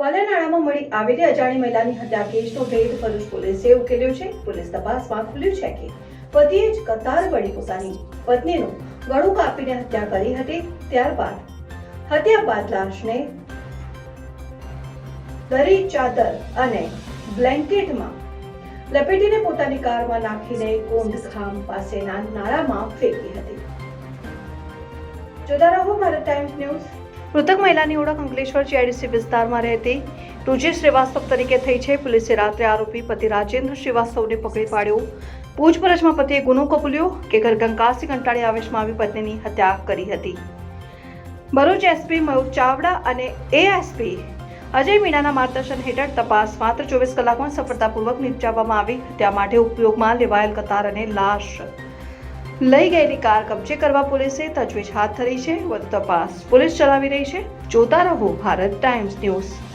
પાલાનાળામાં મળી આવેલી અજાણી મહિલાની હત્યા કેસનો ભેદ ભરૂચ પોલીસે ઉકેલ્યો છે. પોલીસ તપાસમાં ખુલ્યું છે કે પતિએ જ કતાર વળી પોતાની પત્નીનું ગળું કાપીને હત્યા કરી હતી. ત્યારબાદ હત્યા બાદ લાશને દરી ચાદર અને બ્લેન્કેટમાં લપેટીને પોતાની કારમાં નાખીને કોંઢખામ પાસેના નાળામાં ફેંકી હતી. જોતા રહો ભારત ટાઈમ્સ ન્યૂઝ. મૃતક મહિલાની ઓળખ અંકલેશ્વર જીઆઈડીસી વિસ્તારમાં રહેતી રુચિ શ્રીવાસ્તવ તરીકે થઈ છે. પોલીસે રાત્રે આરોપી પતિ રાજેન્દ્ર શ્રીવાસ્તવને પકડી પાડ્યો. પૂછપરછમાં પતિએ ગુનો કબૂલ્યો કે ઘરકંકાસથી કંટાળી આવેશમાં આવી પત્નીની હત્યા કરી હતી. ભરૂચ એસપી મયુર ચાવડા અને એએસપી અજય મીણાના માર્ગદર્શન હેઠળ તપાસ માત્ર 24 કલાકમાં સફળતાપૂર્વક નિપજાવવામાં આવી. હત્યા માટે ઉપયોગમાં લેવાયેલ કતાર અને લાશ લઈ ગયેલી કાર કબજે કરવા પોલીસે તજવીજ હાથ ધરી છે. વધુ તપાસ પોલીસ ચલાવી રહી છે. જોતા રહો ભારત ટાઈમ્સ ન્યૂઝ.